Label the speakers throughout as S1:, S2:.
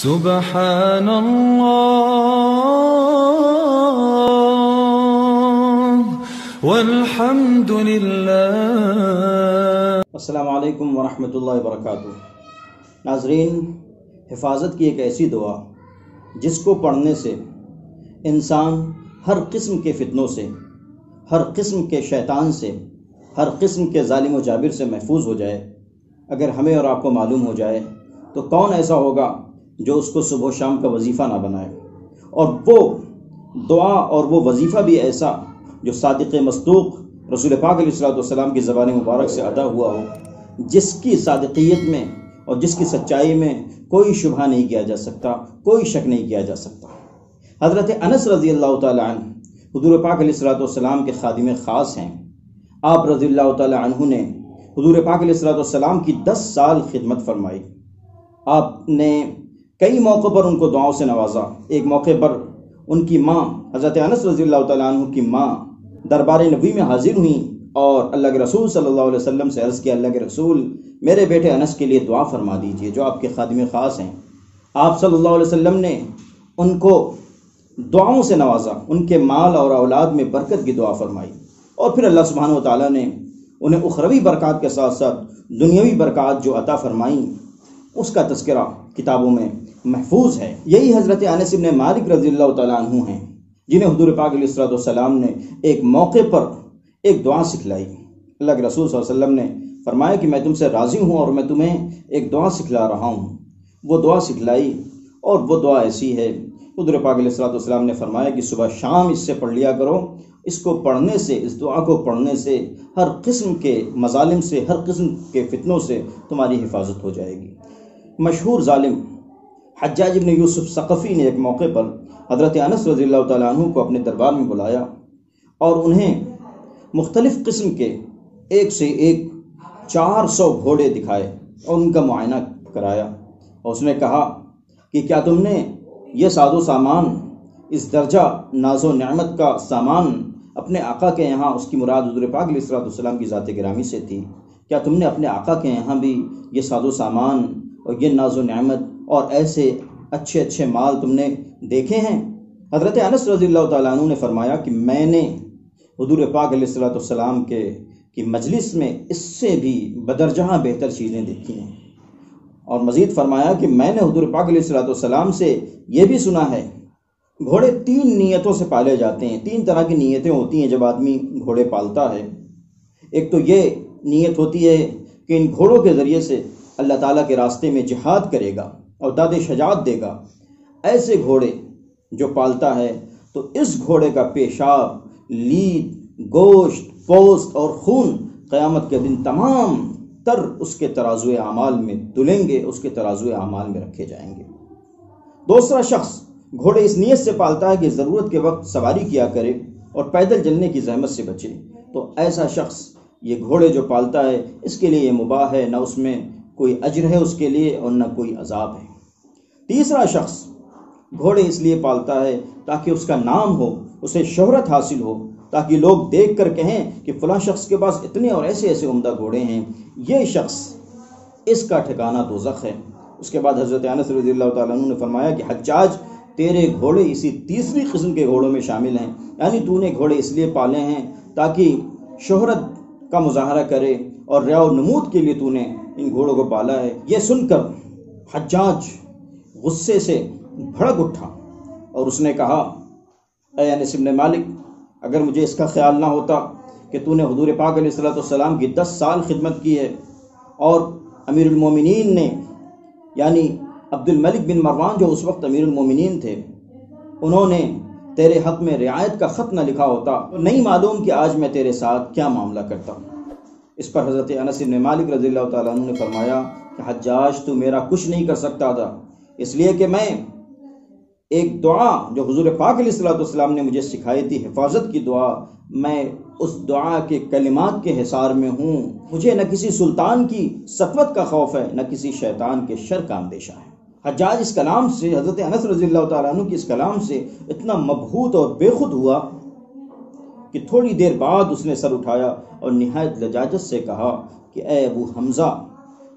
S1: سبحان اللہ والحمد للہ۔
S2: السلام علیکم ورحمۃ اللہ وبرکاتہ۔ ناظرین، حفاظت کی ایک ایسی دعا جس کو پڑھنے سے انسان ہر قسم کے فتنوں سے، ہر قسم کے شیطان سے، ہر قسم کے ظالم و جابر سے محفوظ ہو جائے، اگر ہمیں اور آپ کو معلوم ہو جائے تو کون ایسا ہوگا جو اس کو صبح و شام کا وظیفہ نہ بنائے، اور وہ دعا اور وہ وظیفہ بھی ایسا جو صادق مصدوق رسول پاک علیہ السلام کی زبان مبارک سے ادا ہوا ہو، جس کی صادقیت میں اور جس کی سچائی میں کوئی شبہ نہیں کیا جا سکتا، کوئی شک نہیں کیا جا سکتا۔ حضرت انس رضی اللہ تعالی عنہ حضور پاک علیہ السلام کے خادم خاص ہیں۔ آپ رضی اللہ تعالی عنہ نے حضور پاک علیہ السلام کی 10 سال خدمت فرمائی۔ آپ نے کئی موقع پر ان کو دعاؤں سے نوازا۔ ایک موقع پر ان کی ماں حضرت انس رضی اللہ تعالیٰ عنہ کی ماں دربار نبوی میں حاضر ہوئیں اور اللہ کے رسول صلی اللہ علیہ وسلم سے عرض کیا، اللہ کے رسول، میرے بیٹے انس کے لیے دعا فرما دیجئے جو آپ کے خادم خاص ہیں۔ آپ صلی اللہ علیہ وسلم نے ان کو دعاؤں سے نوازا، ان کے مال اور اولاد میں برکت کی دعا فرمائی، اور پھر اللہ سبحانہ و تعالیٰ نے انہیں اخروی برکات کے ساتھ ساتھ دنیاوی برکات جو عطا فرمائیں اس کا تذکرہ کتابوں میں محفوظ ہے۔ یہی حضرت انس بن مالک رضی اللہ تعالیٰ عنہ ہیں جنہیں حضور پاک علیہ السلام نے ایک موقع پر ایک دعا سکھلائی۔ اللہ کے رسول صلی اللہ علیہ وسلم نے فرمایا کہ میں تم سے راضی ہوں اور میں تمہیں ایک دعا سکھلا رہا ہوں۔ وہ دعا سکھلائی اور وہ دعا ایسی ہے، حضور پاک علیہ السلام نے فرمایا کہ صبح شام اس سے پڑھ لیا کرو، اس کو پڑھنے سے، اس دعا کو پڑھنے سے ہر قسم کے مظالم سے، ہر قسم کے فتنوں سے تمہاری حفاظت ہو جائے گی۔ مشہور ظالم حجاج بن یوسف ثقفی نے ایک موقع پر حضرت انس رضی اللہ تعالیٰ عنہ کو اپنے دربار میں بلایا اور انہیں مختلف قسم کے ایک سے ایک 400 گھوڑے دکھائے اور ان کا معائنہ کرایا، اور اس نے کہا کہ کیا تم نے یہ ساز و سامان، اس درجہ ناز و نعمت کا سامان اپنے آقا کے یہاں، اس کی مراد حضور پاک علیہ السلام کی ذات گرامی سے تھی، کیا تم نے اپنے آقا کے یہاں بھی یہ ساز و سامان اور یہ ناز و نعمت اور ایسے اچھے اچھے مال تم نے دیکھے ہیں؟ حضرت انس رضی اللہ تعالیٰ عنہ نے فرمایا کہ میں نے حضور پاک علیہ السلام کی مجلس میں اس سے بھی بدرجہ بہتر چیزیں دیکھی ہیں، اور مزید فرمایا کہ میں نے حضور پاک علیہ السلام سے یہ بھی سنا ہے، گھوڑے 3 نیتوں سے پالے جاتے ہیں۔ 3 طرح کی نیتیں ہوتی ہیں جب آدمی گھوڑے پالتا ہے۔ ایک تو یہ نیت ہوتی ہے کہ ان گھوڑوں کے ذریعے سے اللہ تعالیٰ کے راستے میں جہاد کرے گا اور داد شجاعت دے گا۔ ایسے گھوڑے جو پالتا ہے تو اس گھوڑے کا پیشاب، لید، گوشت، پوست اور خون قیامت کے دن تمام تر اس کے ترازوئے اعمال میں تلیں گے، اس کے ترازوئے اعمال میں رکھے جائیں گے۔ دوسرا شخص گھوڑے اس نیت سے پالتا ہے کہ ضرورت کے وقت سواری کیا کرے اور پیدل چلنے کی زحمت سے بچے، تو ایسا شخص یہ گھوڑے جو پالتا ہے اس کے لیے یہ مباح ہے، نہ اس میں کوئی اجر ہے اس کے لیے اور نہ کوئی عذاب ہے۔ تیسرا شخص گھوڑے اس لیے پالتا ہے تاکہ اس کا نام ہو، اسے شہرت حاصل ہو، تاکہ لوگ دیکھ کر کہیں کہ فلاں شخص کے پاس اتنے اور ایسے ایسے عمدہ گھوڑے ہیں، یہ شخص اس کا ٹھکانہ دوزخ ہے۔ اس کے بعد حضرت انس رضی اللہ تعالیٰ عنہ نے فرمایا کہ حجاج، تیرے گھوڑے اسی تیسری قسم کے گھوڑوں میں شامل ہیں، یعنی تو نے گھوڑے اس لیے پالے ہیں تاکہ شہرت کا مظاہرہ کرے اور ریا و نمود کے لیے تو نے ان گھوڑوں کو پالا ہے۔ یہ سن کر حجاج غصے سے بھڑک اٹھا اور اس نے کہا، اے انس بن مالک، اگر مجھے اس کا خیال نہ ہوتا کہ تو نے حضور پاک علیہ السلام کی 10 سال خدمت کی ہے اور امیر المومنین نے یعنی عبد الملک بن مروان جو اس وقت امیر المومنین تھے، انہوں نے تیرے حق میں رعایت کا خط نہ لکھا ہوتا تو نہیں معلوم کہ آج میں تیرے ساتھ کیا معاملہ کرتا۔ اس پر حضرت انس بن مالک رضی اللہ تعالیٰ عنہ نے فرمایا کہ حجاج، تو میرا کچھ نہیں کر سکتا تھا، اس لیے کہ میں ایک دعا جو حضور پاک علیہ السلام نے مجھے سکھائی تھی، حفاظت کی دعا، میں اس دعا کے کلمات کے حصار میں ہوں۔ مجھے نہ کسی سلطان کی سطوت کا خوف ہے، نہ کسی شیطان کے شر کا اندیشہ ہے۔ حجاج اس کلام سے، حضرت انس رضی اللہ تعالیٰ عنہ کی اس کلام سے اتنا مبہوت اور بے خود ہوا کہ تھوڑی دیر بعد اس نے سر اٹھایا اور نہایت لجاجت سے کہا کہ اے ابو حمزہ،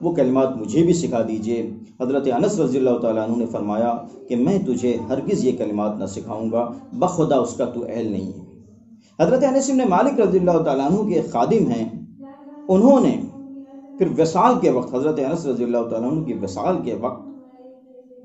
S2: وہ کلمات مجھے بھی سکھا دیجئے۔ حضرت انس رضی اللہ تعالیٰ عنہ نے فرمایا کہ میں تجھے ہرگز یہ کلمات نہ سکھاؤں گا، بخدا اس کا تو اہل نہیں ہے۔ حضرت انس بن مالک رضی اللہ تعالیٰ عنہ کے خادم ہیں، انہوں نے پھر وصال کے وقت، حضرت انس رضی اللہ تعالیٰ عنہ کی وصال کے وقت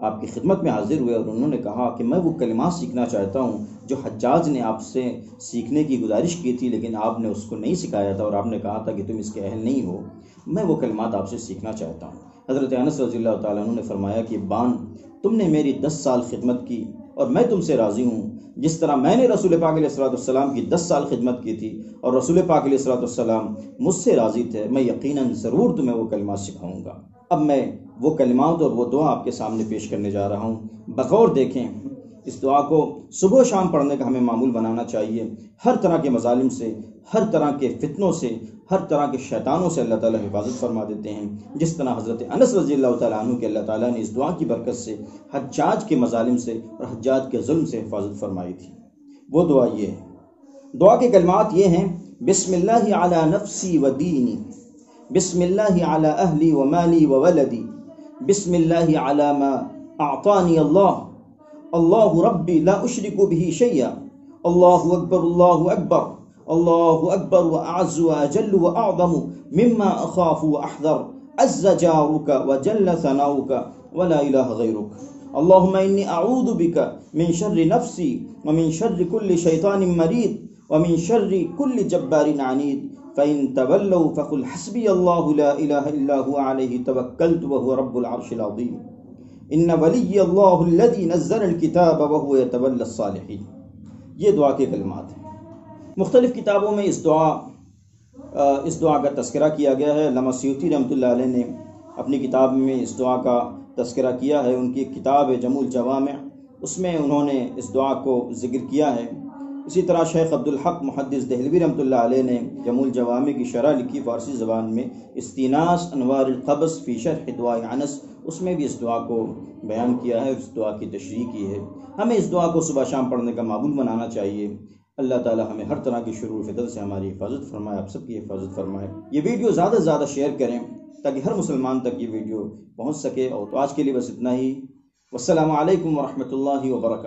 S2: آپ کی خدمت میں حاضر ہوئے اور انہوں نے کہا کہ میں وہ کلمات سیکھنا چاہتا ہوں جو حجاج نے آپ سے سیکھنے کی گزارش کی تھی، لیکن آپ نے اس کو نہیں سکھایا تھا اور آپ نے کہا تھا کہ تم اس کے اہل نہیں ہو، میں وہ کلمات آپ سے سیکھنا چاہتا ہوں۔ حضرت انس رضی اللہ تعالیٰ عنہ نے فرمایا کہ بان، تم نے میری 10 سال خدمت کی اور میں تم سے راضی ہوں، جس طرح میں نے رسول پاک علیہ الصلوۃ والسلام کی 10 سال خدمت کی تھی اور رسول پاک علیہ الصلوۃ والسلام مجھ سے راضی تھے، میں یقیناً ضرور تمہیں وہ کلمات سکھاؤں گا۔ اب میں وہ کلمات اور وہ دعا آپ کے سامنے پیش کرنے جا رہا ہوں، بغور دیکھیں۔ اس دعا کو صبح و شام پڑھنے کا ہمیں معمول بنانا چاہیے۔ ہر طرح کے مظالم سے، ہر طرح کے فتنوں سے، ہر طرح کے شیطانوں سے اللہ تعالیٰ حفاظت فرما دیتے ہیں، جس طرح حضرت انس رضی اللہ تعالیٰ عنہ کے اللہ تعالیٰ نے اس دعا کی برکت سے حجاج کے مظالم سے اور حجاج کے ظلم سے حفاظت فرمائی تھی۔ وہ دعا یہ ہے، دعا کے کلمات یہ ہیں: بسم اللہ علی نفسی و دینی، بسم اللہ علی اہلی و مالی و ولدی، بسم اللہ علی ما اعطانی اللہ، اللہ ربی لا اشرک بہ شیئا، اللہ اکبر اللہ اکبر، اللہ اکبر و اعز و اجل و اعظم مما اخاف و احذر، عز جارک و جل ثناؤک ولا الہ غیرک، اللہم انی اعوذ بک من شر نفسی ومن شر کل شیطان مرید ومن شر کل جبار عنید، فإن تولوا فقل حسبی اللہ لا الہ الا هو علیہ توکلت وهو رب العرش العظیم، ان ولی اللہ الذی نزل الکتاب وهو یتولی الصالحین۔ یہ دعا کے کلمات ہیں۔ مختلف کتابوں میں اس دعا کا تذکرہ کیا گیا ہے۔ علامہ سیوطی رحمۃ اللہ علیہ نے اپنی کتاب میں اس دعا کا تذکرہ کیا ہے، ان کی کتاب ہے جمع الجوامع، اس میں انہوں نے اس دعا کو ذکر کیا ہے۔ اسی طرح شیخ عبدالحق محدث دہلوی رحمۃ اللہ علیہ نے جمع الجوامع کی شرح لکھی فارسی زبان میں، استیناس انوار القبس فی شرح دعاء انس، اس میں بھی اس دعا کو بیان کیا ہے، اس دعا کی تشریح کی ہے۔ ہمیں اس دعا کو صبح شام پڑھنے کا معمول بنانا چاہیے۔ اللہ تعالی ہمیں ہر طرح کی شرور فتن سے ہماری حفاظت فرمائے، آپ سب کی حفاظت فرمائے۔ یہ ویڈیو زیادہ سے زیادہ شیئر کریں تاکہ ہر مسلمان تک یہ ویڈیو پہنچ سکے۔ اور تو آج کے لیے بس اتنا ہی۔ والسلام علیکم ورحمۃ اللہ وبرکاتہ۔